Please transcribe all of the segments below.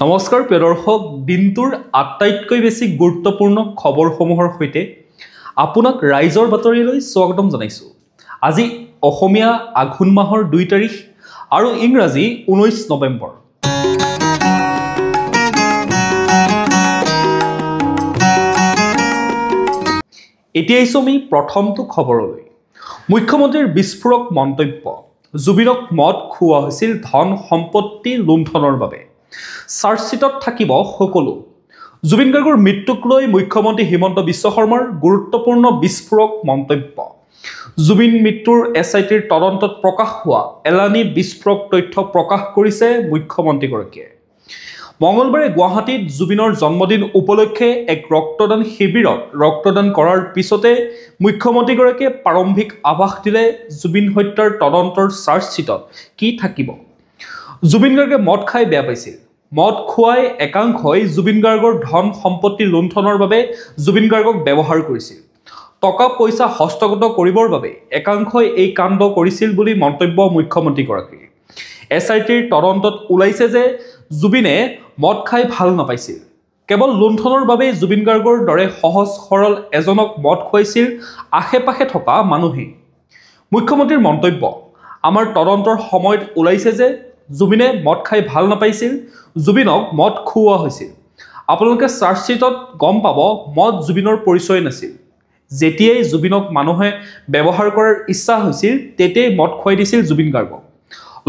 নমস্কাৰ প্ৰিয় দৰ্শক, দিনটোৰ আটাইতকৈ বেছি গুৰুত্বপূৰ্ণ খবৰসমূহৰ সৈতে আপোনাক ৰাইজৰ বাতৰিলৈ স্বাগতম জনাইছোঁ। আজি অসমীয়া আঘোণ মাহৰ 2 তাৰিখ আৰু ইংৰাজী 19 নৱেম্বৰ। এতিয়া আহিছোঁ আমি প্ৰথমটো খবৰলৈ। মুখ্যমন্ত্ৰীৰ বিস্ফোৰক মন্তব্য, জুবিনক মদ খুওৱা হৈছিল ধন সম্পত্তি লুণ্ঠনৰ বাবে। চাৰ্জশ্বিটত থাকিব সকলো। জুবিন গাৰ্গৰ মৃত্যুক লৈ মুখ্যমন্ত্ৰী হিমন্ত বিশ্ব শৰ্মাৰ গুৰুত্বপূৰ্ণ বিস্ফোৰক মন্তব্য। জুবিন মৃত্যুৰ SITৰ তদন্তত প্ৰকাশ হোৱা এলানি বিস্ফোৰক তথ্য প্ৰকাশ কৰিছে মুখ্যমন্ত্ৰীগৰাকীয়ে। মঙলবাৰে গুৱাহাটীত জুবিনৰ জন্মদিন উপলক্ষে এক ৰক্তদান শিবিৰত ৰক্তদান কৰাৰ পিছতে মুখ্যমন্ত্ৰীগৰাকীয়ে প্ৰাৰম্ভিক আভাস দিলে জুবিন হত্যাৰ তদন্তৰ চাৰ্জশ্বিটত কি থাকিব। জুবিন গাৰ্গে মদ খাই বেয়া পাইছিল। মদ খুৱাই একাংশই জুবিন গাৰ্গৰ ধন সম্পত্তি লুণ্ঠনৰ বাবে জুবিন গাৰ্গক ব্যৱহাৰ কৰিছিল। টকা পইচা হস্তগত কৰিবৰ বাবে একাংশই এই কাণ্ড কৰিছিল বুলি মন্তব্য মুখ্যমন্ত্ৰীগৰাকীৰ। SITৰ তদন্তত ওলাইছে যে জুবিনে মদ খাই ভাল নাপাইছিল। কেৱল লুণ্ঠনৰ বাবেই জুবিন গাৰ্গৰ দৰে সহজ সৰল এজনক মদ খুৱাইছিল আশে পাশে থকা মানুহেই। মুখ্যমন্ত্ৰীৰ মন্তব্য, আমাৰ তদন্তৰ সময়ত ওলাইছে যে জুবিনে মদ খাই ভাল নাপাইছিল, জুবিনক মদ খুওৱা হৈছিল। আপোনালোকে চাৰ্জশ্বিটত গম পাব মদ জুবিনৰ পৰিচয় নাছিল। যেতিয়াই জুবিনক মানুহে ব্যৱহাৰ কৰাৰ ইচ্ছা হৈছিল তেতিয়াই মদ খুৱাই দিছিল জুবিন গাৰ্গক।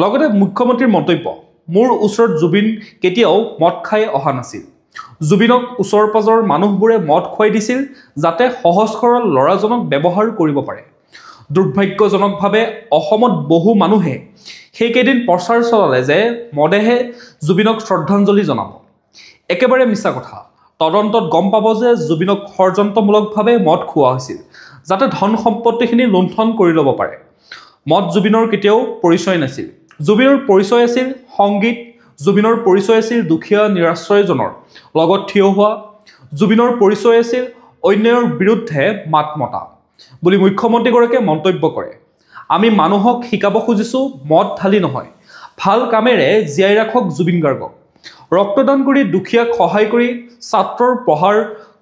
লগতে মুখ্যমন্ত্ৰীৰ মন্তব্য, মোৰ ওচৰত জুবিন কেতিয়াও মদ খাই অহা নাছিল। জুবিনক ওচৰ পাজৰৰ মানুহবোৰে মদ খুৱাই দিছিল যাতে সহজ সৰল ল'ৰাজনক ব্যৱহাৰ কৰিব পাৰে। দুৰ্ভাগ্যজনকভাৱে অসমত বহু মানুহে সেইকেইদিন প্ৰচাৰ চলালে যে মদেহে জুবিনক শ্ৰদ্ধাঞ্জলি জনাব। একেবাৰে মিছা কথা। তদন্তত গম পাব যে জুবিনক ষড়যন্ত্ৰমূলকভাৱে মদ খুওৱা হৈছিল যাতে ধন সম্পত্তিখিনি লুণ্ঠন কৰি ল'ব পাৰে। মদ জুবিনৰ কেতিয়াও পৰিচয় নাছিল। জুবিনৰ পৰিচয় আছিল সংগীত, জুবিনৰ পৰিচয় আছিল দুখীয়া নিৰাশ্ৰয়জনৰ লগত থিয় হোৱা, জুবিনৰ পৰিচয় আছিল অন্যায়ৰ বিৰুদ্ধে মাত মতা বুলি মুখ্যমন্ত্ৰীগৰাকীয়ে মন্তব্য কৰে। আমি মানুহক শিকাব খুজিছোঁ মদ ঢালি নহয়, ভাল কামেৰে জীয়াই ৰাখক জুবিন গাৰ্গক। ৰক্তদান কৰি দুখীয়াক সহায় কৰি ছাত্ৰৰ পঢ়াৰ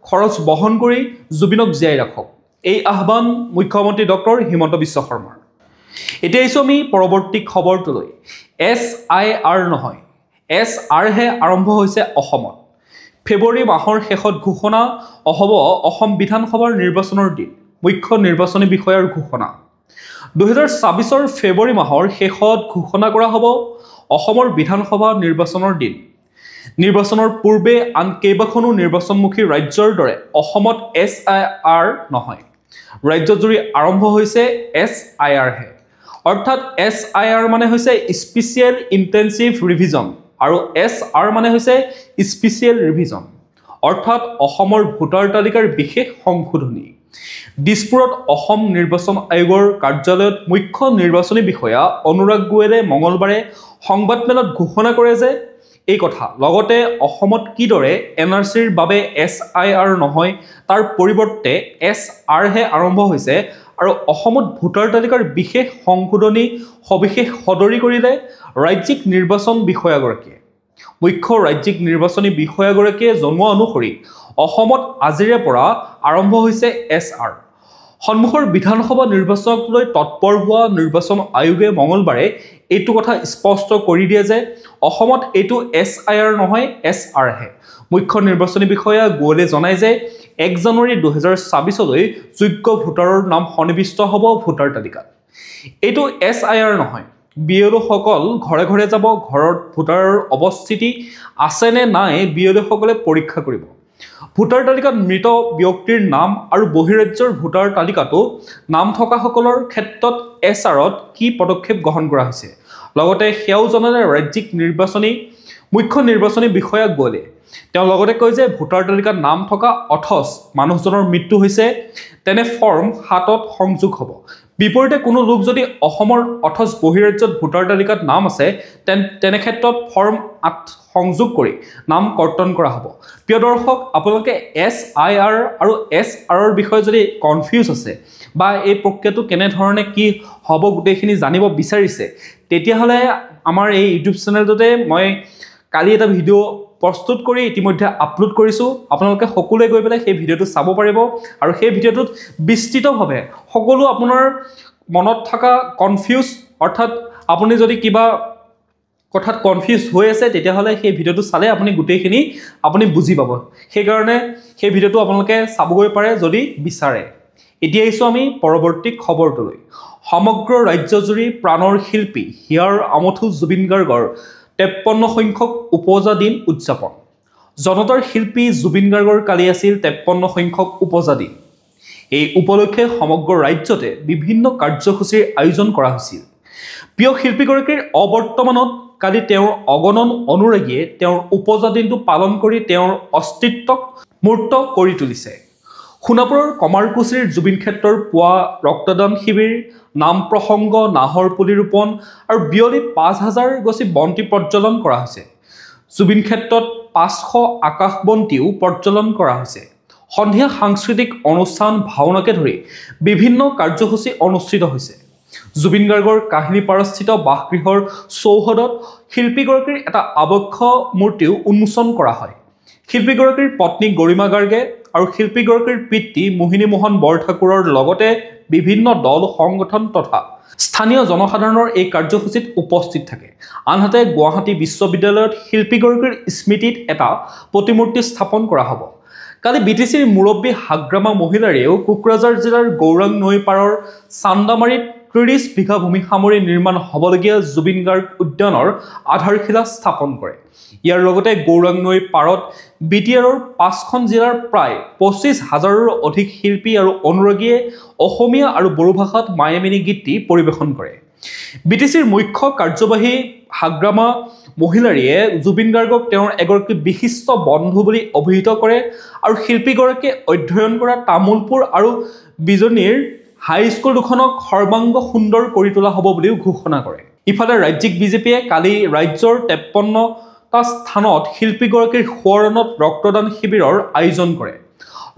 খৰচ বহন কৰি জুবিনক জীয়াই ৰাখক। এই আহ্বান মুখ্যমন্ত্ৰী ডক্টৰ হিমন্ত বিশ্ব শৰ্মাৰ। এতিয়া আহিছোঁ আমি পৰৱৰ্তী খবৰটোলৈ। SIR নহয়, SRহে আৰম্ভ হৈছে অসমত। ফেব্ৰুৱাৰী মাহৰ শেষত ঘোষণা হ'ব অসম বিধানসভাৰ নিৰ্বাচনৰ দিন। মুখ্য নিৰ্বাচনী বিষয়াৰ ঘোষণা। 2024 ফেব্ৰুৱাৰী মাহৰ শেষত ঘোষণা কৰা হ'ব অসমৰ বিধানসভা নিৰ্বাচনৰ দিন। নিৰ্বাচনৰ পূৰ্বে আন কেইবাখনো নিৰ্বাচনমুখী ৰাজ্যৰ দৰে অসমত SIR নহয়। ৰাজ্যজুৰি আৰম্ভ হৈছে SIRহে। অৰ্থাৎ SIR মানে হৈছে স্পেচিয়েল ইণ্টেনচিভ ৰিভিজন আৰু SR মানে হৈছে স্পেচিয়েল ৰিভিজন, অৰ্থাৎ অসমৰ ভোটাৰ তালিকাৰ বিশেষ সংশোধনী। দিছপুৰত অসম নিৰ্বাচন আয়োগৰ কাৰ্যালয়ত মুখ্য নিৰ্বাচনী বিষয়া অনুৰাগ গোৱেলে মঙলবাৰে সংবাদমেলত ঘোষণা কৰে যে এই কথা। লগতে অসমত কিদৰে NRCৰ বাবে SIR নহয় তাৰ পৰিৱৰ্তে SRহে আৰম্ভ হৈছে আৰু অসমত ভোটাৰ তালিকাৰ বিশেষ সংশোধনী সবিশেষ সদৰি কৰিলে ৰাজ্যিক নিৰ্বাচন বিষয়াগৰাকীয়ে। মুখ্য ৰাজ্যিক নিৰ্বাচনী বিষয়াগৰাকীয়ে জনোৱা অনুসৰি অসমত আজিৰে পৰা আৰম্ভ হৈছে SR। সন্মুখৰ বিধানসভা নিৰ্বাচনক লৈ তৎপৰ হোৱা নিৰ্বাচন আয়োগে মঙলবাৰে এইটো কথা স্পষ্ট কৰি দিয়ে যে অসমত এইটো SIR নহয়, SRহে। মুখ্য নিৰ্বাচনী বিষয়া গোৱেলে জনায় যে 1 জানুৱাৰী 2024লৈ যোগ্য ভোটাৰৰ নাম সন্নিৱিষ্ট হ'ব ভোটাৰ তালিকাত। এইটো SIR নহয়। BLOসকল ঘৰে ঘৰে যাব, ঘৰত ভোটাৰৰ অৱস্থিতি আছে নে নাই BLOসকলে পৰীক্ষা কৰিব। ভোটাৰ তালিকাত মৃত ব্যক্তিৰ নাম আৰু বহিৰাজ্যৰ ভোটাৰ তালিকাতো নাম থকাসকলৰ ক্ষেত্ৰত SRত কি পদক্ষেপ গ্ৰহণ কৰা হৈছে লগতে সেয়াও জনালে ৰাজ্যিক মুখ্য নিৰ্বাচনী বিষয়া গোৱেলে। তেওঁ লগতে কয় যে ভোটাৰ তালিকাত নাম থকা অথচ মানুহজনৰ মৃত্যু হৈছে তেনে ফৰ্ম 7ত সংযোগ হ'ব। বিপৰীতে কোনো লোক যদি অসমৰ অথচ বহিৰাজ্যত ভোটাৰ তালিকাত নাম আছে তেনে ক্ষেত্ৰত ফৰ্ম 8 সংযোগ কৰি নাম কৰ্তন কৰা হ'ব। প্ৰিয় দৰ্শক, আপোনালোকে SIR আৰু SRৰ বিষয়ে যদি কনফিউজ আছে বা এই প্ৰক্ৰিয়াটো কেনেধৰণে কি হ'ব গোটেইখিনি জানিব বিচাৰিছে তেতিয়াহ'লে আমাৰ এই ইউটিউব চেনেলটোতে মই কালি এটা ভিডিঅ' প্ৰস্তুত কৰি ইতিমধ্যে আপলোড কৰিছোঁ আপোনালোকে সকলোৱে গৈ পেলাই সেই ভিডিঅ'টো চাব পাৰিব আৰু সেই ভিডিঅ'টোত বিস্তৃতভাৱে সকলো আপোনাৰ মনত থকা কনফিউজ অৰ্থাৎ আপুনি যদি কিবা কথাত কনফিউজ হৈ আছে তেতিয়াহ'লে সেই ভিডিঅ'টো চালে আপুনি গোটেইখিনি আপুনি বুজি পাব সেইকাৰণে সেই ভিডিঅ'টো আপোনালোকে চাবগৈ পাৰে যদি বিচাৰে এতিয়া আহিছোঁ আমি পৰৱৰ্তী খবৰটোলৈ সমগ্ৰ ৰাজ্যজুৰি প্ৰাণৰ শিল্পী হিয়াৰ আমঠু জুবিন গাৰ্গৰ 53 সংখ্যক উপজা দিন উদযাপন জনতাৰ শিল্পী জুবিন গাৰ্গৰ কালি আছিল 53 সংখ্যক উপজা দিন এই উপলক্ষে সমগ্ৰ ৰাজ্যতে বিভিন্ন কাৰ্যসূচীৰ আয়োজন কৰা হৈছিল প্ৰিয় শিল্পীগৰাকীৰ অবৰ্তমানত কালি তেওঁৰ অগণন অনুৰাগীয়ে তেওঁৰ উপজা দিনটো পালন কৰি তেওঁৰ অস্তিত্বক মূৰ্ত কৰি তুলিছে সোণাপুৰৰ কমাৰকুছিৰ জুবিন ক্ষেত্ৰৰ পুৱা ৰক্তদান শিবিৰ নাম প্ৰসংগ নাহৰ পুলি ৰোপণ আৰু বিয়লি 5000 গছি বন্তি প্ৰজ্বলন কৰা হৈছে জুবিন ক্ষেত্ৰত 500 আকাশবন্তিও প্ৰজ্বলন কৰা হৈছে সন্ধিয়া সাংস্কৃতিক অনুষ্ঠান ভাওনাকে ধৰি বিভিন্ন কাৰ্যসূচী অনুষ্ঠিত হৈছে জুবিন গাৰ্গৰ কাহিনীপাৰাস্থিত বাসগৃহৰ চৌহদত শিল্পীগৰাকীৰ এটা আবক্ষ মূৰ্তিও উন্মোচন কৰা হয় শিল্পীগৰাকীৰ পত্নী গৰিমা গাৰ্গে আৰু শিল্পীগৰাকীৰ পিতৃ মোহিনী মোহন বৰঠাকুৰৰ লগতে বিভিন্ন দল সংগঠন তথা স্থানীয় জনসাধাৰণৰ এই কাৰ্যসূচীত উপস্থিত থাকে আনহাতে গুৱাহাটী বিশ্ববিদ্যালয়ত শিল্পীগৰাকীৰ স্মৃতিত এটা প্ৰতিমূৰ্তি স্থাপন কৰা হ'ব কালি বিটিচিৰ মুৰব্বী হাগ্ৰামা মহিলাৰেও কোকৰাঝাৰ জিলাৰ গৌৰাং নৈ পাৰৰ চান্দামাৰীত 30 বিঘা ভূমি সামৰি নিৰ্মাণ হ'বলগীয়া জুবিন গাৰ্গ উদ্যানৰ আধাৰশিলা স্থাপন কৰে ইয়াৰ লগতে গৌৰাং নৈ পাৰত বিটিআৰৰ 5খন জিলাৰ প্ৰায় 25,000ৰো অধিক শিল্পী আৰু অনুৰাগীয়ে অসমীয়া আৰু বড়ো ভাষাত মায়ামিনী গীতি পৰিৱেশন কৰে বিটিচিৰ মুখ্য কাৰ্যবাহী হাগ্ৰামা মহিলাৰীয়ে জুবিন গাৰ্গক তেওঁৰ এগৰাকী বিশিষ্ট বন্ধু বুলি অভিহিত কৰে আৰু শিল্পীগৰাকীয়ে অধ্যয়ন কৰা তামুলপুৰ আৰু বিজনীৰ হাইস্কুল দুখনক সৰ্বাংগ সুন্দৰ কৰি তোলা হ'ব বুলিও ঘোষণা কৰে ইফালে ৰাজ্যিক বিজেপিয়ে কালি ৰাজ্যৰ 53টা স্থানত শিল্পীগৰাকীৰ সোঁৱৰণত ৰক্তদান শিবিৰৰ আয়োজন কৰে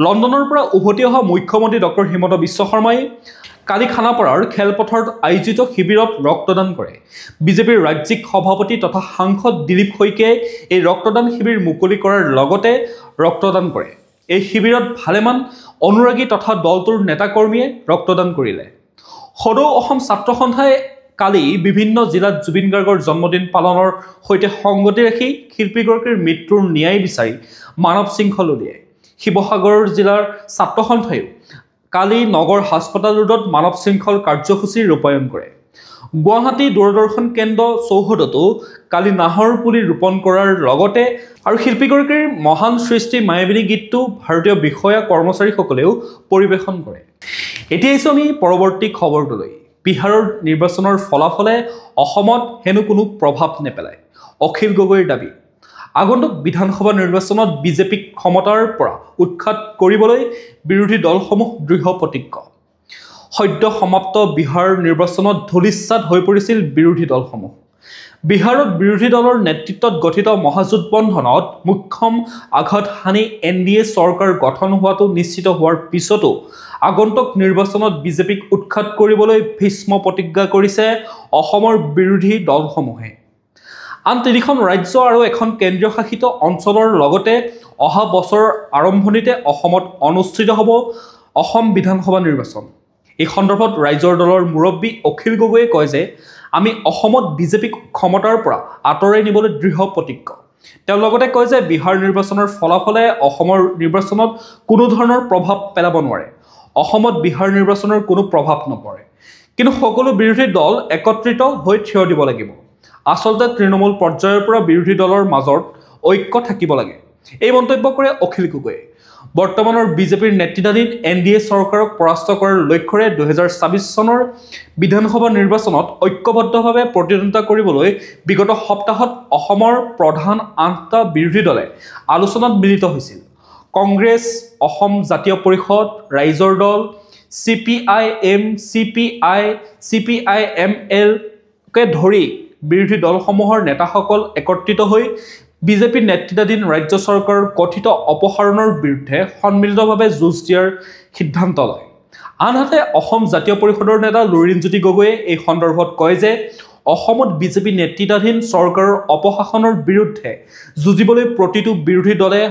লণ্ডনৰ পৰা উভতি অহা মুখ্যমন্ত্ৰী ডক্টৰ হিমন্ত বিশ্ব শৰ্মাই কালি খানাপাৰাৰ খেলপথাৰত আয়োজিত শিবিৰত ৰক্তদান কৰে বিজেপিৰ ৰাজ্যিক সভাপতি তথা সাংসদ দিলীপ শইকীয়াই এই ৰক্তদান শিবিৰ মুকলি কৰাৰ লগতে ৰক্তদান কৰে এই শিবিৰত ভালেমান অনুৰাগী তথা দলটোৰ নেতাকৰ্মীয়ে ৰক্তদান কৰিলে সদৌ অসম ছাত্ৰ সন্থাই কালি বিভিন্ন জিলাত জুবিন গাৰ্গৰ জন্মদিন পালনৰ সৈতে সংগতি ৰাখি শিল্পীগৰাকীৰ মৃত্যুৰ ন্যায় বিচাৰি মানৱ শৃংখল উলিয়ায় শিৱসাগৰ জিলাৰ ছাত্ৰ সন্থায়ো কালি নগৰ হাস্পতাল ৰোডত মানৱ শৃংখল কাৰ্যসূচী ৰূপায়ণ কৰে গুৱাহাটী দূৰদৰ্শন কেন্দ্ৰ চৌহদতো কালি নাহৰ পুলি ৰোপণ কৰাৰ লগতে আৰু শিল্পীগৰাকীৰ মহান সৃষ্টি মায়াবিনী গীতটো ভাৰতীয় বিষয়া কৰ্মচাৰীসকলেও পৰিৱেশন কৰে এতিয়া আহিছোঁ আমি পৰৱৰ্তী খবৰটোলৈ বিহাৰৰ নিৰ্বাচনৰ ফলাফলে অসমত হেনো কোনো প্ৰভাৱ নেপেলায় অখিল গগৈৰ দাবী আগন্তুক বিধানসভা নিৰ্বাচনত বিজেপিক ক্ষমতাৰ পৰা উৎখাত কৰিবলৈ বিৰোধী দলসমূহ দৃঢ় প্ৰতিজ্ঞ সদ্য সমাপ্ত বিহাৰ নিৰ্বাচনত ধূলিসাৎ হৈ পৰিছিল বিৰোধী দলসমূহ বিহাৰত বিৰোধী দলৰ নেতৃত্বত গঠিত মহাজোটবন্ধনত মুখ্যম আঘাত হানি এনডিএ চৰকাৰ গঠন হোৱাটো নিশ্চিত হোৱাৰ পিছতো আগন্তুক নিৰ্বাচনত বিজেপিক উৎখাত কৰিবলৈ ভীষ্ম প্ৰতিজ্ঞা কৰিছে অসমৰ বিৰোধী দলসমূহে আন 3খন ৰাজ্য আৰু এখন কেন্দ্ৰীয় শাসিত অঞ্চলৰ লগতে অহা বছৰৰ আৰম্ভণিতে অসমত অনুষ্ঠিত হ'ব অসম বিধানসভা নিৰ্বাচন এই সন্দৰ্ভত ৰাজ্যৰ দলৰ মুৰব্বী অখিল গগৈয়ে কয় যে আমি অসমত বিজেপিক ক্ষমতাৰ পৰা আঁতৰাই নিবলৈ দৃঢ় প্ৰতিজ্ঞ তেওঁ লগতে কয় যে বিহাৰ নিৰ্বাচনৰ ফলাফলে অসমৰ নিৰ্বাচনত কোনো ধৰণৰ প্ৰভাৱ পেলাব নোৱাৰে অসমত বিহাৰ নিৰ্বাচনৰ কোনো প্ৰভাৱ নপৰে কিন্তু সকলো বিৰোধী দল একত্ৰিত হৈ থিয় দিব লাগিব আচলতে তৃণমূল পৰ্যায়ৰ পৰা বিৰোধী দলৰ মাজত ঐক্য থাকিব লাগে এই মন্তব্য কৰে অখিল গগৈয়ে বৰ্তমানৰ বিজেপিৰ নেতৃত্বাধীন এনডিএ চৰকাৰক পৰাস্ত কৰাৰ লক্ষ্যৰে 2024 চনৰ বিধানসভা নিৰ্বাচনত ঐক্যবদ্ধভাৱে প্ৰতিদ্বন্দ্বিতা কৰিবলৈ বিগত সপ্তাহত অসমৰ প্ৰধান 8টা বিৰোধী দলে আলোচনাত মিলিত হৈছিল কংগ্ৰেছ অসম জাতীয় পৰিষদ ৰাইজৰ দল CPIM CPI CPIML কে ধৰি বিৰোধী দলসমূহৰ নেতাসকল একত্ৰিত হৈ বিজেপি নেতৃত্বাধীন ৰাজ্য চৰকাৰৰ কথিত অপসাৰণৰ বিৰুদ্ধে সন্মিলিতভাৱে যুঁজ দিয়াৰ সিদ্ধান্ত লয় আনহাতে অসম জাতীয় পৰিষদৰ নেতা লুৰিণজ্যোতি গগৈয়ে এই সন্দৰ্ভত কয় যে অসমত বিজেপি নেতৃত্বাধীন চৰকাৰৰ অপশাসনৰ বিৰুদ্ধে যুঁজিবলৈ প্ৰতিটো বিৰোধী দলে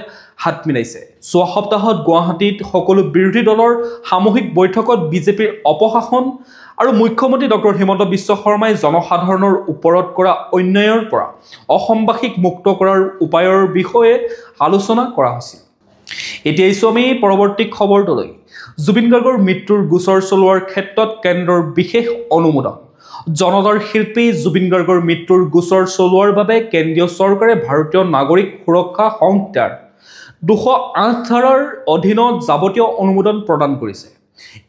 হাত মিলাইছে। যোৱা সপ্তাহত গুৱাহাটীত সকলো বিৰোধী দলৰ সামূহিক বৈঠকত বিজেপিৰ অপশাসন আৰু মুখ্যমন্ত্ৰী ডক্টৰ হিমন্ত বিশ্ব শৰ্মাই জনসাধাৰণৰ ওপৰত কৰা অন্যায়ৰ পৰা অসমবাসীক মুক্ত কৰাৰ উপায়ৰ বিষয়ে আলোচনা কৰা হৈছিল। এতিয়া আহিছোঁ আমি পৰৱৰ্তী খবৰটোলৈ। জুবিন গাৰ্গৰ মৃত্যুৰ গোচৰ চলোৱাৰ ক্ষেত্ৰত কেন্দ্ৰৰ বিশেষ অনুমোদন। জনতাৰ শিল্পী জুবিন গাৰ্গৰ মৃত্যুৰ গোচৰ চলোৱাৰ বাবে কেন্দ্ৰীয় চৰকাৰে ভাৰতীয় নাগৰিক সুৰক্ষা সংহিতাৰ ২০৮ ধাৰাৰ অধীনত যাৱতীয় অনুমোদন প্ৰদান কৰিছে।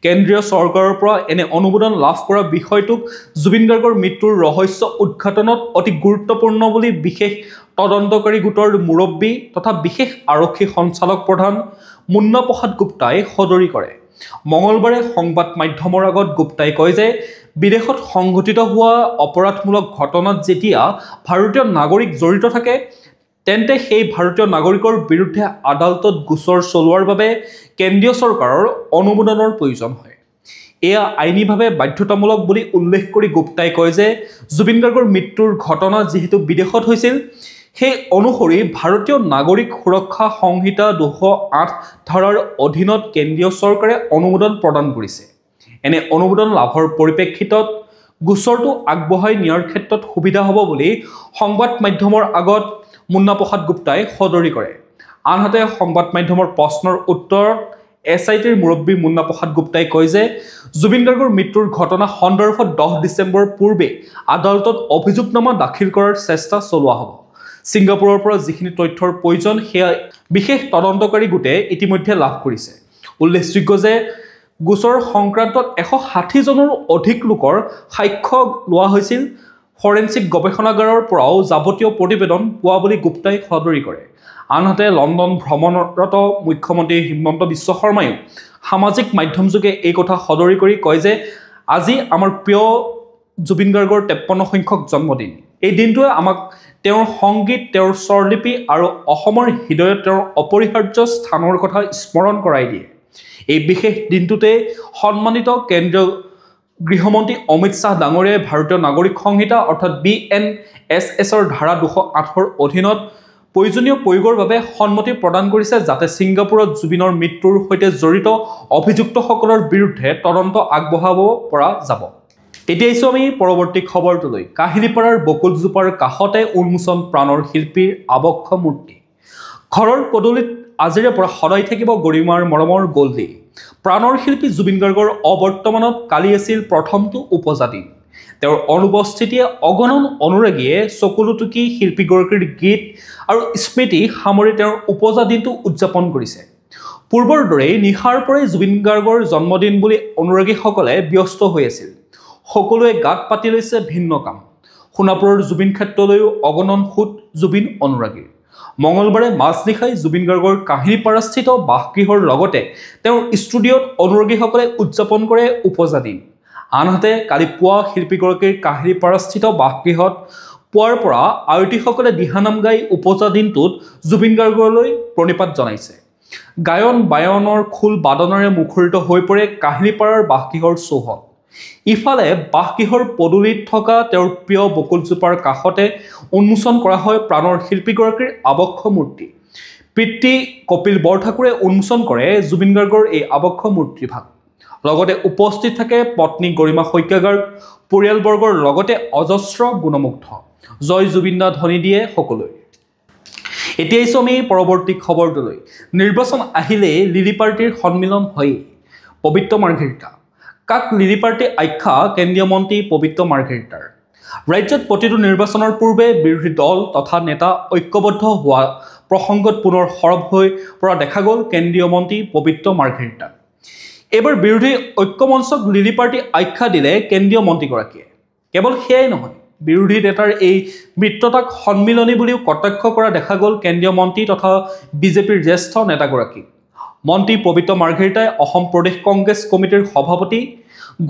কেন্দ্ৰীয় চৰকাৰৰ পৰা এনে অনুমোদন লাভ কৰা বিষয়টোক জুবিন গাৰ্গৰ মৃত্যুৰ ৰহস্য উদঘাটনত অতি গুৰুত্বপূৰ্ণ বুলি বিশেষ তদন্তকাৰী গোটৰ মুৰব্বী তথা বিশেষ আৰক্ষী সঞ্চালক প্ৰধান মুন্না প্ৰসাদ গুপ্তাই সদৰি কৰে। মঙলবাৰে সংবাদ মাধ্যমৰ আগত গুপ্তাই কয় যে বিদেশত সংঘটিত হোৱা অপৰাধমূলক ঘটনাত যেতিয়া ভাৰতীয় নাগৰিক জড়িত থাকে তেন্তে সেই ভাৰতীয় নাগৰিকৰ বিৰুদ্ধে আদালতত গোচৰ চলোৱাৰ বাবে কেন্দ্ৰীয় চৰকাৰৰ অনুমোদনৰ প্ৰয়োজন হয়। এয়া আইনীভাৱে বাধ্যতামূলক বুলি উল্লেখ কৰি গুপ্তাই কয় যে জুবিন গাৰ্গৰ মৃত্যুৰ ঘটনা যিহেতু বিদেশত হৈছিল সেই অনুসৰি ভাৰতীয় নাগৰিক সুৰক্ষা সংহিতা ২০০৮ ধাৰাৰ অধীনত কেন্দ্ৰীয় চৰকাৰে অনুমোদন প্ৰদান কৰিছে। এনে অনুমোদন লাভৰ পৰিপ্ৰেক্ষিতত গোচৰটো আগবঢ়াই নিয়াৰ ক্ষেত্ৰত সুবিধা হ'ব বুলি সংবাদ মাধ্যমৰ আগত মুন্না প্ৰসাদ গুপ্তাই সদৰি কৰে। আনহাতে সংবাদ মাধ্যমৰ প্ৰশ্নৰ উত্তৰত SITৰ মুৰব্বী মুন্না প্ৰসাদ গুপ্তাই কয় যে জুবিন গাৰ্গৰ মৃত্যুৰ ঘটনা সন্দৰ্ভত ১০ ডিচেম্বৰ পূৰ্বে আদালতত অভিযোগনামা দাখিল কৰাৰ চেষ্টা চলোৱা হ'ব। ছিংগাপুৰৰ পৰা যিখিনি তথ্যৰ প্ৰয়োজন সেয়া বিশেষ তদন্তকাৰী গোটে ইতিমধ্যে লাভ কৰিছে। উল্লেখযোগ্য যে গোচৰ সংক্ৰান্তত ১৬০জনৰো অধিক লোকৰ সাক্ষ্য লোৱা হৈছিল। ফৰেনচিক গৱেষণাগাৰৰ পৰাও যাৱতীয় প্ৰতিবেদন পোৱা বুলি গুপ্তাই সদৰি কৰে। আনহাতে লণ্ডন ভ্ৰমণৰত মুখ্যমন্ত্ৰী হিমন্ত বিশ্ব শৰ্মায়ো সামাজিক মাধ্যমযোগে এই কথা সদৰি কৰি কয় যে আজি আমাৰ প্ৰিয় জুবিন গাৰ্গৰ ৫৩ সংখ্যক জন্মদিন। এই দিনটোৱে আমাক তেওঁৰ সংগীত, তেওঁৰ স্বৰলিপি আৰু অসমৰ হৃদয়ত তেওঁৰ অপৰিহাৰ্য স্থানৰ কথা স্মৰণ কৰাই দিয়ে। এই বিশেষ দিনটোতে সন্মানিত কেন্দ্ৰীয় গৃহমন্ত্ৰী অমিত শ্বাহ ডাঙৰীয়াই ভাৰতীয় নাগৰিক সংহিতা অৰ্থাৎ BNSSৰ ধাৰা ২০০৮ৰ অধীনত প্ৰয়োজনীয় প্ৰয়োগৰ বাবে সন্মতি প্ৰদান কৰিছে যাতে ছিংগাপুৰত জুবিনৰ মৃত্যুৰ সৈতে জড়িত অভিযুক্তসকলৰ বিৰুদ্ধে তদন্ত আগবঢ়াব পৰা যাব। এতিয়া আহিছোঁ আমি পৰৱৰ্তী খবৰটোলৈ। কাহিলীপাৰাৰ বকুলজোপাৰ কাষতে উন্মোচন প্ৰাণৰ শিল্পীৰ আবক্ষ মূৰ্তি। ঘৰৰ পদূলিত আজিৰে পৰা সদায় থাকিব গৰিমাৰ মৰমৰ গল্ডি। প্ৰাণৰ শিল্পী জুবিন গাৰ্গৰ অবৰ্তমানত কালি আছিল প্ৰথমটো উপজা দিন। তেওঁৰ অনুপস্থিতিয়ে অগণন অনুৰাগীয়ে চকুলোটুকি শিল্পীগৰাকীৰ গীত আৰু স্মৃতি সামৰি তেওঁৰ উপজা দিনটো উদযাপন কৰিছে। পূৰ্বৰ দৰেই নিশাৰ পৰাই জুবিন গাৰ্গৰ জন্মদিন বুলি অনুৰাগীসকলে ব্যস্ত হৈ আছিল। সকলোৱে গাত পাতি লৈছে ভিন্ন কাম। সোণাপুৰৰ জুবিন ক্ষেত্ৰলৈও অগণন সোঁত জুবিন অনুৰাগীৰ। মঙলবাৰে মাজনিশাই জুবিন গাৰ্গৰ কাহিলীপাৰাস্থিত বাসগৃহৰ লগতে তেওঁৰ ষ্টুডিঅ'ত অনুৰাগীসকলে উদযাপন কৰে উপজা দিন। আনহাতে কালি পুৱা শিল্পীগৰাকীৰ কাহিলীপাৰাস্থিত বাসগৃহত পুৱাৰ পৰা আয়তীসকলে দিহানাম গাই উপজা দিনটোত জুবিন গাৰ্গলৈ প্ৰণিপাত জনাইছে। গায়ন বায়নৰ খোল বাদনেৰে মুখৰিত হৈ পৰে কাহিলীপাৰাৰ বাসগৃহৰ চৌহদ। ইফালে বাসগৃহৰ পদূলিত থকা তেওঁৰ প্ৰিয় বকুলজোপাৰ কাষতে উন্মোচন কৰা হয় প্ৰাণৰ শিল্পীগৰাকীৰ আবক্ষ মূৰ্তি। পিতৃ কপিল বৰঠাকুৰে উন্মোচন কৰে জুবিন গাৰ্গৰ এই আবক্ষ মূৰ্তিভাগ। লগতে উপস্থিত থাকে পত্নী গৰিমা শইকীয়া গাৰ্গ, পৰিয়ালবৰ্গৰ লগতে অজস্ৰ গুণমুগ্ধ। জয় জুবিন দা ধ্বনি দিয়ে সকলোৱে। এতিয়া আহিছোঁ আমি পৰৱৰ্তী খবৰটোলৈ। নিৰ্বাচন আহিলেই লিলি পাৰ্টিৰ সন্মিলন হয়েই। পবিত্ৰ মাৰ্ঘেৰিটা। কাক লিলি পাৰ্টি আখ্যা কেন্দ্ৰীয় মন্ত্ৰী পবিত্ৰ মাৰ্ঘেৰিটাৰ। ৰাজ্যত প্ৰতিটো নিৰ্বাচনৰ পূৰ্বে বিৰোধী দল তথা নেতা ঐক্যবদ্ধ হোৱা প্ৰসংগত পুনৰ সৰব হৈ পৰা দেখা গ'ল কেন্দ্ৰীয় মন্ত্ৰী পবিত্ৰ মাৰ্ঘেৰিটা। এইবাৰ বিৰোধী ঐক্যমঞ্চক লিলি পাৰ্টি আখ্যা দিলে কেন্দ্ৰীয় মন্ত্ৰীগৰাকীয়ে। কেৱল সেয়াই নহয়, বিৰোধী নেতাৰ এই বৃত্ততাক সন্মিলনী বুলিও কটাক্ষ কৰা দেখা গ'ল কেন্দ্ৰীয় মন্ত্ৰী তথা বিজেপিৰ জ্যেষ্ঠ নেতাগৰাকীক। মন্ত্ৰী পবিত্ৰ মাৰ্ঘেৰিটাই অসম প্ৰদেশ কংগ্ৰেছ কমিটিৰ সভাপতি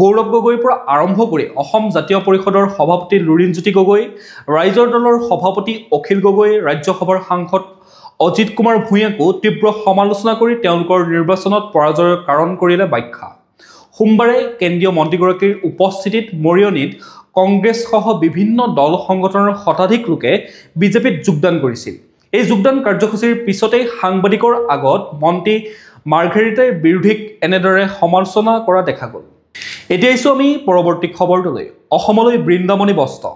গৌৰৱ গগৈৰ পৰা আৰম্ভ কৰি অসম জাতীয় পৰিষদৰ সভাপতি লুৰিণজ্যোতি গগৈ, ৰাইজৰ দলৰ সভাপতি অখিল গগৈ, ৰাজ্যসভাৰ সাংসদ অজিত কুমাৰ ভূঞাকো তীব্ৰ সমালোচনা কৰি তেওঁলোকৰ নিৰ্বাচনত পৰাজয়ৰ কাৰণ কৰিলে ব্যাখ্যা। সোমবাৰে কেন্দ্ৰীয় মন্ত্ৰীগৰাকীৰ উপস্থিতিত মৰিয়নিত কংগ্ৰেছসহ বিভিন্ন দল সংগঠনৰ শতাধিক লোকে বিজেপিত যোগদান কৰিছিল। এই যোগদান কাৰ্যসূচীৰ পিছতেই সাংবাদিকৰ আগত মন্ত্ৰী মাৰ্ঘেৰিটাই বিৰোধীক এনেদৰে সমালোচনা কৰা দেখা গ'ল। এতিয়া আহিছোঁ আমি পৰৱৰ্তী খবৰটোলৈ। অসমলৈ বৃন্দাবনী বস্ত্ৰ।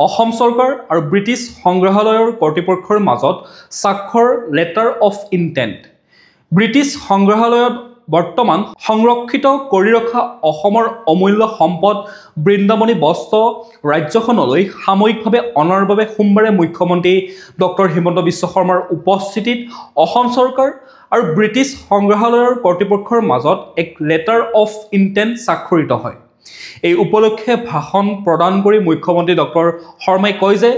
অসম চৰকাৰ আৰু ব্ৰিটিছ সংগ্ৰহালয়ৰ কৰ্তৃপক্ষৰ মাজত স্বাক্ষৰ লেটাৰ অফ ইণ্টেণ্ট। ব্ৰিটিছ সংগ্ৰহালয়ত বৰ্তমান সংৰক্ষিত কৰি ৰখা অসমৰ অমূল্য সম্পদ বৃন্দাবনী বস্ত্ৰ ৰাজ্যখনলৈ সাময়িকভাৱে অনাৰ বাবে সোমবাৰে মুখ্যমন্ত্ৰী ডক্টৰ হিমন্ত বিশ্ব শৰ্মাৰ উপস্থিতিত অসম চৰকাৰ আৰু ব্ৰিটিছ সংগ্ৰহালয়ৰ কৰ্তৃপক্ষৰ মাজত এক লেটাৰ অফ ইণ্টেণ্ট স্বাক্ষৰিত হয়। এই উপলক্ষে ভাষণ প্ৰদান কৰি মুখ্যমন্ত্ৰী ডক্টৰ শৰ্মাই কয় যে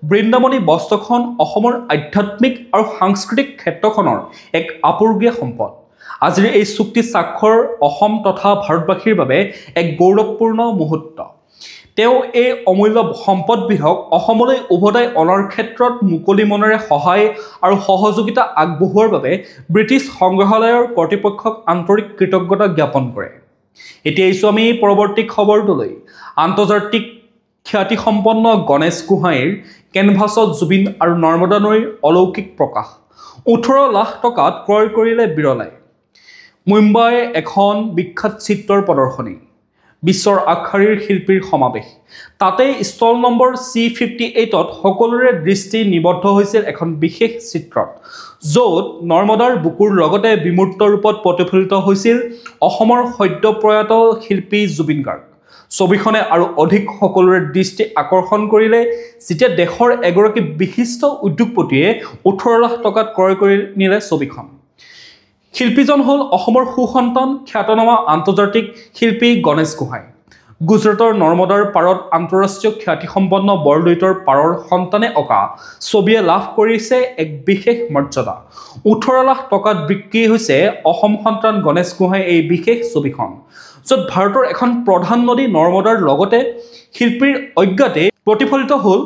বৃন্দাবনী বস্ত্ৰখন অসমৰ আধ্যাত্মিক আৰু সাংস্কৃতিক ক্ষেত্ৰখনৰ এক আপুৰুগীয়া সম্পদ। আজিৰ এই চুক্তি স্বাক্ষৰ অসম তথা ভাৰতবাসীৰ বাবে এক গৌৰৱপূৰ্ণ মুহূৰ্ত। তেওঁ এই অমূল্য সম্পদবিধক অসমলৈ উভতাই অনাৰ ক্ষেত্ৰত মুকলি মনেৰে সহায় আৰু সহযোগিতা আগবঢ়োৱাৰ বাবে ব্ৰিটিছ সংগ্ৰহালয়ৰ কৰ্তৃপক্ষক আন্তৰিক কৃতজ্ঞতা জ্ঞাপন কৰে। এতিয়া আহিছোঁ আমি পৰৱৰ্তী খবৰটোলৈ। আন্তৰ্জাতিক খ্যাতিসম্পন্ন গণেশ গোহাঁইৰ কেনভাছত জুবিন আৰু নৰ্মদা নৈৰ অলৌকিক প্ৰকাশ। 18 লাখ টকাত ক্ৰয় কৰিলে বিৰলাই। মুম্বাইৰ এখন বিখ্যাত চিত্ৰৰ প্ৰদৰ্শনী, বিশ্বৰ আগশাৰীৰ শিল্পীৰ সমাৱেশ। তাতেই ষ্টল নম্বৰ C58ত সকলোৰে দৃষ্টি নিবদ্ধ হৈছিল এখন বিশেষ চিত্ৰত, য'ত নৰ্মদাৰ বুকুৰ লগতে বিমূৰ্ত ৰূপত প্ৰতিফলিত হৈছিল অসমৰ সদ্যপ্ৰয়াত শিল্পী জুবিন গাৰ্গ। ছবিখনে আৰু অধিক সকলোৰে দৃষ্টি আকৰ্ষণ কৰিলে যেতিয়া দেশৰ এগৰাকী বিশিষ্ট উদ্যোগপতিয়ে 18 লাখ টকাত ক্ৰয় কৰি নিলে ছবিখন। শিল্পীজন হ'ল অসমৰ সুসন্তান খ্যাতনামা আন্তৰ্জাতিক শিল্পী গণেশ গোহাঁই। গুজৰাটৰ নৰ্মদাৰ পাৰত আন্তঃৰাষ্ট্ৰীয় খ্যাতিসম্পন্ন বৰদৈতৰ পাৰৰ সন্তানে অঁকা ছবিয়ে লাভ কৰিছে এক বিশেষ মৰ্যাদা। 18 লাখ টকাত বিক্ৰী হৈছে অসম সন্তান গণেশ গোহাঁই এই বিশেষ ছবিখন, য'ত ভাৰতৰ এখন প্ৰধান নদী নৰ্মদাৰ লগতে শিল্পীৰ অজ্ঞাতে প্ৰতিফলিত হ'ল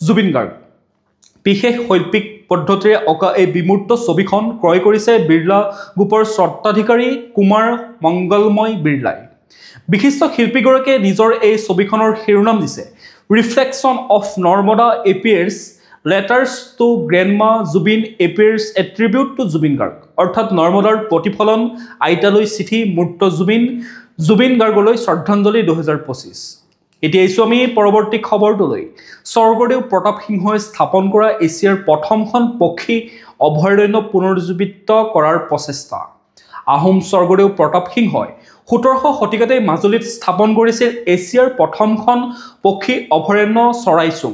জুবিন গাৰ্গ। বিশেষ শৈল্পিক পদ্ধতিৰে অঁকা এই বিমূৰ্ত ছবিখন ক্ৰয় কৰিছে বিৰলা গ্ৰুপৰ স্বত্বাধিকাৰী কুমাৰ মংগলময় বিৰলাই। বিশিষ্ট শিল্পীগৰাকীয়ে নিজৰ এই ছবিখনৰ শিৰোনাম দিছে reflection of Narmada appears letters to grandma Zubeen appears a tribute to Zubeen Garg, অৰ্থাৎ নৰ্মদাৰ প্ৰতিফলন, আইতালৈ চিঠি, মূৰ্ত জুবিন গাৰ্গলৈ শ্ৰদ্ধাঞ্জলি 2025। এতিয়া আহিছোঁ আমি পৰৱৰ্তী খবৰটোলৈ। স্বৰ্গদেউ প্ৰতাপ সিংহই স্থাপন কৰা এছিয়াৰ প্ৰথমখন পক্ষী অভয়াৰণ্য পুনৰুজ্জীৱিত কৰাৰ প্ৰচেষ্টা। আহোম স্বৰ্গদেউ প্ৰতাপ সিংহই 17শ শতিকাতে মাজুলীত স্থাপন কৰিছিল এছিয়াৰ প্ৰথমখন পক্ষী অভয়াৰণ্য চৰাইচুং।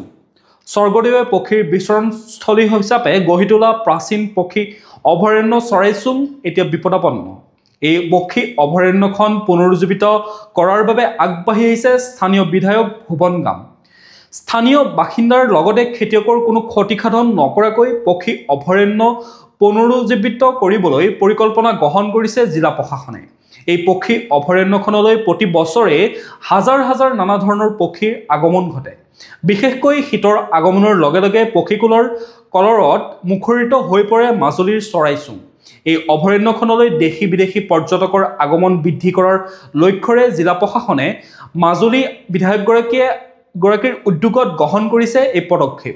স্বৰ্গদেৱে পক্ষীৰ বিচৰণস্থলী হিচাপে গঢ়ি তোলা প্ৰাচীন পক্ষী অভয়াৰণ্য চৰাইচুং এতিয়া বিপদাপন্ন। এই পক্ষী অভয়াৰণ্যখন পুনৰুজ্জীৱিত কৰাৰ বাবে আগবাঢ়ি আহিছে স্থানীয় বিধায়ক ভুৱন গাম। স্থানীয় বাসিন্দাৰ লগতে খেতিয়কৰ কোনো ক্ষতিসাধন নকৰাকৈ পক্ষী অভয়াৰণ্য পুনৰুজ্জীৱিত কৰিবলৈ পৰিকল্পনা গ্ৰহণ কৰিছে জিলা প্ৰশাসনে। এই পক্ষী অভয়াৰণ্যখনলৈ প্ৰতি বছৰে হাজাৰ হাজাৰ নানা ধৰণৰ পক্ষীৰ আগমন ঘটে। বিশেষকৈ শীতৰ আগমনৰ লগে লগে পক্ষীকুলৰ কলৰত মুখৰিত হৈ পৰে মাজুলীৰ চৰাইচুং। এই অভয়াৰণ্যখনলৈ দেশী বিদেশী পৰ্যটকৰ আগমন বৃদ্ধি কৰাৰ লক্ষ্যৰে জিলা প্ৰশাসনে মাজুলী বিধায়কগৰাকীৰ উদ্যোগত গ্ৰহণ কৰিছে এই পদক্ষেপ।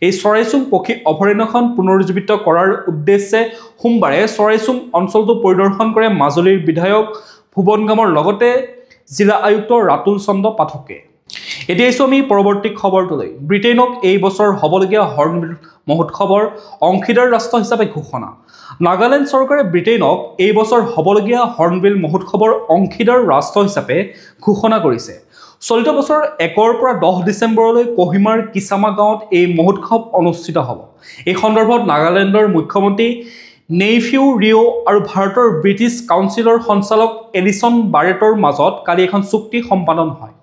এই চৰাইচুং পক্ষী অভয়াৰণ্যখন পুনৰুজ্জীৱিত কৰাৰ উদ্দেশ্যে সোমবাৰে চৰাইচুং অঞ্চলটো পৰিদৰ্শন কৰে মাজুলীৰ বিধায়ক ভুৱন গামৰ লগতে জিলা আয়ুক্ত ৰাতুল চন্দ্ৰ পাঠকে। এতিয়া আহিছোঁ আমি পৰৱৰ্তী খবৰটোলৈ। ব্ৰিটেইনক এই বছৰ হ'বলগীয়া হৰ্ণবিল মহোৎসৱৰ অংশীদাৰ ৰাষ্ট্ৰ হিচাপে ঘোষণা। নাগালেণ্ড চৰকাৰে ব্ৰিটেইনক এই বছৰ হ'বলগীয়া হৰ্ণবিল মহোৎসৱৰ অংশীদাৰ ৰাষ্ট্ৰ হিচাপে ঘোষণা কৰিছে। চলিত বছৰ 1 পৰা 10 ডিচেম্বৰলৈ কোহিমাৰ কিচামা গাঁৱত এই মহোৎসৱ অনুষ্ঠিত হ'ব। এই সন্দৰ্ভত নাগালেণ্ডৰ মুখ্যমন্ত্ৰী নেইফিউ ৰিঅ' আৰু ভাৰতৰ ব্ৰিটিছ কাউন্সিলৰ সঞ্চালক এলিছন বাৰেটৰ মাজত কালি এখন চুক্তি সম্পাদন হয়।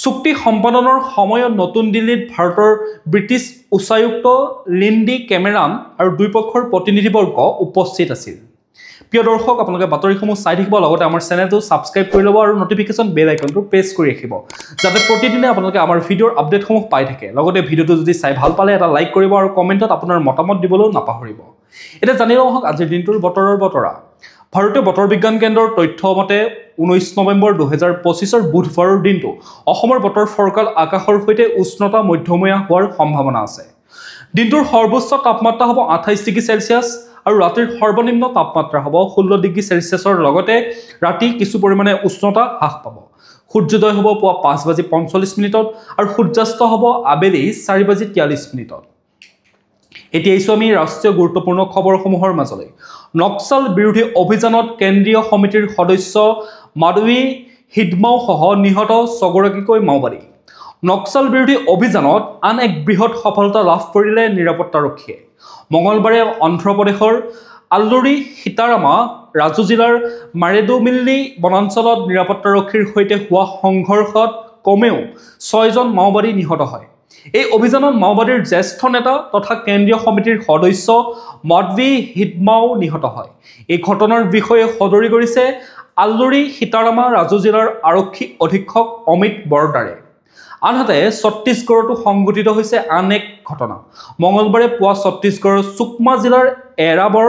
চুক্তি সম্পাদনৰ সময়ত নতুন দিল্লীত ভাৰতৰ ব্ৰিটিছ উচ্চায়ুক্ত লিণ্ডি কেমেৰান আৰু দুয়োপক্ষৰ প্ৰতিনিধিবৰ্গ উপস্থিত আছিল। প্ৰিয় দৰ্শক, আপোনালোকে বাতৰিসমূহ চাই থাকিব, লগতে আমাৰ চেনেলটো ছাবস্ক্ৰাইব কৰি ল'ব আৰু নটিফিকেশ্যন বেল আইকনটো প্ৰেছ কৰি ৰাখিব, যাতে প্ৰতিদিনে আপোনালোকে আমাৰ ভিডিঅ'ৰ আপডেটসমূহ পাই থাকে। লগতে ভিডিঅ'টো যদি চাই ভাল পালে এটা লাইক কৰিব আৰু কমেণ্টত আপোনাৰ মতামত দিবলৈও নাপাহৰিব। এতিয়া জানি লওঁ আহক আজিৰ দিনটোৰ বতৰা। ভাৰতীয় বতৰ বিজ্ঞান কেন্দ্ৰৰ তথ্য মতে 19 নৱেম্বৰ 2025 বুধবাৰৰ দিনটো অসমৰ বতৰ ফৰকাল আকাশৰ সৈতে উষ্ণতা মধ্যমীয়া হোৱাৰ সম্ভাৱনা আছে। দিনটোৰ সৰ্বোচ্চ তাপমাত্ৰা হ'ব 28 ডিগ্ৰী সেলসিয়াছ আৰু ৰাতিৰ সৰ্বনিম্ন তাপমাত্ৰা হ'ব 16 ডিগ্ৰী সেলসিয়াছৰ লগতে ৰাতি কিছু পৰিমাণে উষ্ণতা হ্ৰাস পাব। সূৰ্যোদয় হ'ব পুৱা 5:45 আৰু সূৰ্যাস্ত হ'ব আবেলি 4:43। এতিয়া আইছো আমি ৰাষ্ট্ৰীয় গুৰুত্বপূৰ্ণ খবৰসমূহৰ মাজলৈ। নক্সাল বিৰোধী অভিযানত কেন্দ্ৰীয় সমিতিৰ সদস্য মাধৱী হিডমাও সহ নিহত 6 গৰাকীকৈ মাওবাদী। নক্সাল বিৰোধী অভিযানত আন এক বৃহৎ সফলতা লাভ কৰিলে নিৰাপত্তাৰক্ষীয়ে। মঙলবাৰে অন্ধ্ৰপ্ৰদেশৰ আল্লুৰি সীতাৰামা ৰাজু জিলাৰ মাৰেডোমিল্লী বনাঞ্চলত নিৰাপত্তাৰক্ষীৰ সৈতে হোৱা সংঘৰ্ষত কমেও 6জন মাওবাদী নিহত হয়। এই অভিযানত মাওবাদীৰ জ্যেষ্ঠ নেতা তথা কেন্দ্ৰীয় সমিতিৰ সদস্য মাধৱী হিডমাও নিহত হয়। এই ঘটনাৰ বিষয়ে সদৰি কৰিছে আল্লুৰি সীতাৰামা ৰাজু জিলাৰ আৰক্ষী অধীক্ষক অমিত বৰদাৰে। আনহাতে ছত্তীশগড়তো সংঘটিত হৈছে আন এক ঘটনা। মঙলবাৰে পুৱা ছত্তীশগড়ৰ সুকমা জিলাৰ এৰাবৰ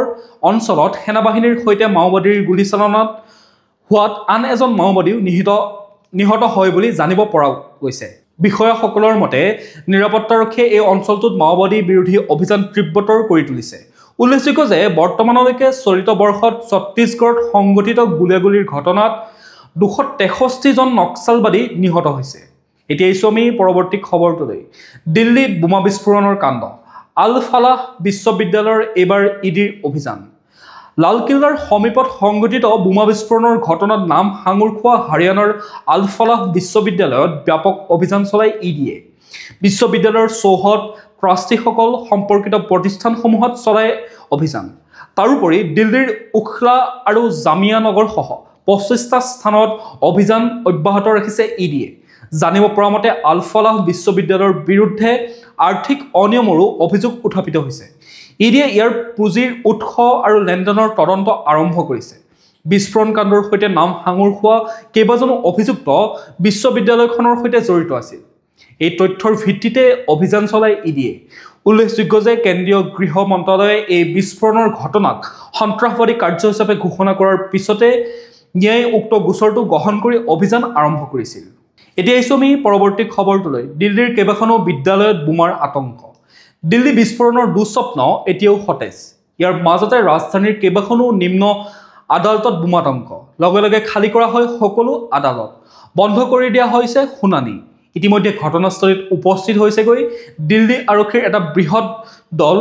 অঞ্চলত সেনাবাহিনীৰ সৈতে মাওবাদীৰ গুলীচালনাত হোৱাত আন এজন মাওবাদীও নিহত হয় বুলি জানিব পৰা গৈছে। বিষয়াসকলৰ মতে নিৰাপত্তাৰক্ষীয়ে এই অঞ্চলটোত মাওবাদী বিৰোধী অভিযান তীব্ৰতৰ কৰি তুলিছে। উল্লেখযোগ্য যে বৰ্তমানলৈকে চলিত বৰ্ষত ছত্তীশগড়ত সংঘটিত গুলীয়াগুলীৰ ঘটনাত 263জন নক্সালবাদী নিহত হৈছে। এতিয়া আইছো আমি পৰৱৰ্তী খবৰটোলৈ। দিল্লীত বোমা বিস্ফোৰণৰ কাণ্ড। আল ফালাহ বিশ্ববিদ্যালয়ৰ এইবাৰ ইডিৰ অভিযান। লালকিল্লাৰ সমীপত সংঘটিত বোমা বিস্ফোৰণৰ ঘটনাত নাম সাঙুৰ খোৱা হাৰিয়ানাৰ আল ফালাহ বিশ্ববিদ্যালয়ত ব্যাপক অভিযান চলাই ইডিয়ে। বিশ্ববিদ্যালয়ৰ চৌহদ ট্ৰাষ্টিসকল সম্পৰ্কিত প্ৰতিষ্ঠানসমূহত চলাই অভিযান। তাৰোপৰি দিল্লীৰ উখলা আৰু জামিয়া নগৰ সহ 25টা স্থানত অভিযান অব্যাহত ৰাখিছে ইডিয়ে। জানিব পৰা মতে আল ফালাহ বিশ্ববিদ্যালয়ৰ বিৰুদ্ধে আৰ্থিক অনিয়মৰো অভিযোগ উত্থাপিত হৈছে। ইডিয়ে ইয়াৰ পুঁজিৰ উৎস আৰু লেনদেনৰ তদন্ত আৰম্ভ কৰিছে। বিস্ফোৰণ কাণ্ডৰ সৈতে নাম সাঙুৰ খোৱা কেইবাজনো অভিযুক্ত বিশ্ববিদ্যালয়খনৰ সৈতে জড়িত আছিল। এই তথ্যৰ ভিত্তিতে অভিযান চলাই ইডিয়ে। উল্লেখযোগ্য যে কেন্দ্ৰীয় গৃহ মন্ত্ৰালয়ে এই বিস্ফোৰণৰ ঘটনাক সন্ত্ৰাসবাদী কাৰ্য হিচাপে ঘোষণা কৰাৰ পিছতে ন্যায় উক্ত গোচৰটো গ্ৰহণ কৰি অভিযান আৰম্ভ কৰিছিল। এতিয়া আইছো আমি পৰৱৰ্তী খবৰটোলৈ। দিল্লীৰ কেইবাখনো বিদ্যালয়ত বোমাৰ আতংক। দিল্লী বিস্ফোৰণৰ দুঃস্বপ্ন এতিয়াও সতেজ। ইয়াৰ মাজতে ৰাজধানীৰ কেইবাখনো নিম্ন আদালতত বোমাতংক। লগে লগে খালী কৰা হয় সকলো আদালত। বন্ধ কৰি দিয়া হৈছে শুনানি। ইতিমধ্যে ঘটনাস্থলীত উপস্থিত হৈছেগৈ দিল্লী আৰক্ষীৰ এটা বৃহৎ দল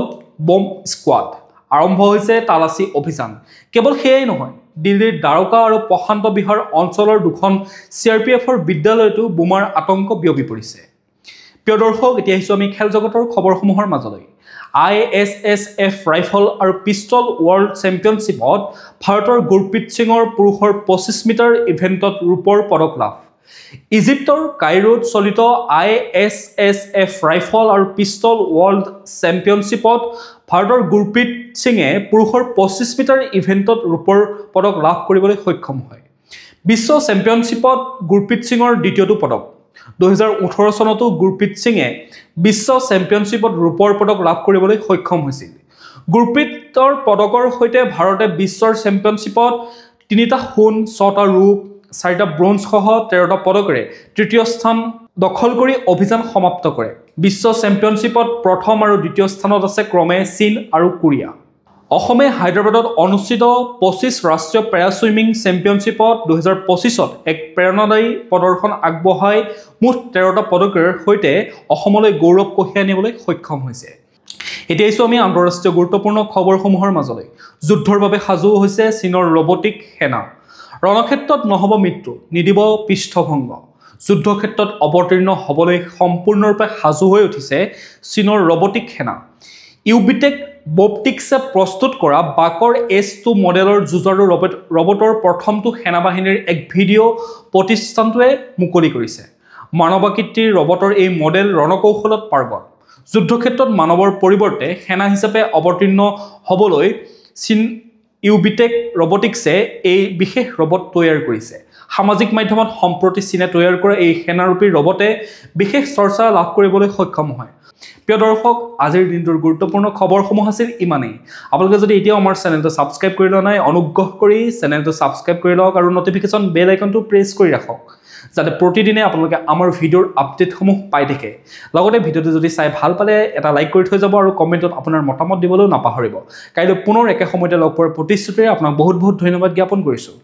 বম স্কোৱাড। আৰম্ভ হৈছে তালাচী অভিযান। কেৱল সেয়াই নহয়, দিল্লীৰ দ্বাৰকা আৰু প্ৰশান্ত বিহাৰ অঞ্চলৰ দুখন CRPFৰ বিদ্যালয়তো বোমাৰ আতংক বিয়পি পৰিছে। প্ৰিয় দৰ্শক, এতিয়া আহিছো আমি খেল জগতৰ খবৰসমূহৰ মাজলৈ। ISSF ৰাইফল আৰু পিষ্টল ৱৰ্ল্ড চেম্পিয়নশ্বিপত ভাৰতৰ গুৰপ্ৰীত সিঙৰ পুৰুষৰ 25 মিটাৰ ইভেণ্টত ৰূপৰ পদক লাভ। ইজিপ্তৰ কাইৰোত চলিত ISSF ৰাইফল আৰু পিষ্টল ৱৰ্ল্ড চেম্পিয়নশ্বিপত ভাৰতৰ গুৰপ্ৰীত সিঙে পুৰুষৰ 25 মিটাৰ ইভেণ্টত ৰূপৰ পদক লাভ কৰিবলৈ সক্ষম হয়। বিশ্ব চেম্পিয়নশ্বিপত গুৰপ্ৰীত সিঙৰ দ্বিতীয়টো পদক। 2018 চনতো গুৰপ্ৰীত সিঙে বিশ্ব চেম্পিয়নশ্বিপত ৰূপৰ পদক লাভ কৰিবলৈ সক্ষম হৈছিল। গুৰপ্ৰীতৰ পদকৰ সৈতে ভাৰতে বিশ্বৰ চেম্পিয়নশ্বিপত 3টা সোণ, 6টা ৰূপ, 4টা ব্ৰঞ্জ সহ 13টা পদকেৰে তৃতীয় স্থান দখল কৰি অভিযান সমাপ্ত কৰে। বিশ্ব চেম্পিয়নশ্বিপত প্ৰথম আৰু দ্বিতীয় স্থানত আছে ক্ৰমে চীন আৰু কোৰিয়া। অসমে হায়দৰাবাদত অনুষ্ঠিত 25 ৰাষ্ট্ৰীয় পেৰা ছুইমিং চেম্পিয়নশ্বিপত 2025ত এক প্ৰেৰণাদায়ী প্ৰদৰ্শন আগবঢ়াই মুঠ 13টা পদকেৰে সৈতে অসমলৈ গৌৰৱ কঢ়িয়াই আনিবলৈ সক্ষম হৈছে। এতিয়া আইছো আমি আন্তঃৰাষ্ট্ৰীয় গুৰুত্বপূৰ্ণ খবৰসমূহৰ মাজলৈ। যুদ্ধৰ বাবে সাজু হৈছে চীনৰ ৰবটিক সেনা। ৰণক্ষেত্ৰত নহ'ব মৃত্যু, নিদিব পৃষ্ঠভংগ। যুদ্ধক্ষেত্ৰত অৱতীৰ্ণ হ'বলৈ সম্পূৰ্ণৰূপে সাজু হৈ উঠিছে চীনৰ ৰবটিক সেনা। ইউবিটেক বপটিক্সে প্ৰস্তুত কৰা বাকৰ S2 মডেলৰ যুঁজাৰু ৰবটৰ প্ৰথমটো সেনাবাহিনীৰ এক ভিডিঅ' প্ৰতিষ্ঠানটোৱে মুকলি কৰিছে। মানৱাকৃতিৰ ৰবটৰ এই মডেল ৰণকৌশলত পাৰ্গত। যুদ্ধক্ষেত্ৰত মানৱৰ পৰিৱৰ্তে সেনা হিচাপে অৱতীৰ্ণ হ'বলৈ চীন ইউবিটেক ৰবটিক্সে এই বিশেষ ৰবট তৈয়াৰ কৰিছে। সামাজিক মাধ্যমত সম্প্ৰতি চীনে তৈয়াৰ কৰা এই সেনাৰূপী ৰবটে বিশেষ চৰ্চা লাভ কৰিবলৈ সক্ষম হয়। প্ৰিয় দৰ্শক আজিৰ দিনটোৰ গুৰুত্বপূৰ্ণ খবৰসমূহ আছিল ইমানেই আপোনালোকে যদি এতিয়াও আমাৰ চেনেলটো ছাবস্ক্ৰাইব কৰি লোৱা নাই অনুগ্ৰহ কৰি চেনেলটো ছাবস্ক্ৰাইব কৰি লওক আৰু নটিফিকেশ্যন বেল আইকনটো প্ৰেছ কৰি ৰাখক যাতে প্ৰতিদিনে আপোনালোকে আমাৰ ভিডিঅ'ৰ আপডেটসমূহ পাই থাকে লগতে ভিডিঅ'টো যদি চাই ভাল পালে এটা লাইক কৰি থৈ যাব আৰু কমেণ্টত আপোনাৰ মতামত দিবলৈও নাপাহৰিব কাইলৈ পুনৰ একে সময়তে লগ পোৱাৰ প্ৰতিশ্ৰুতিৰে আপোনাক বহুত বহুত ধন্যবাদ জ্ঞাপন কৰিছোঁ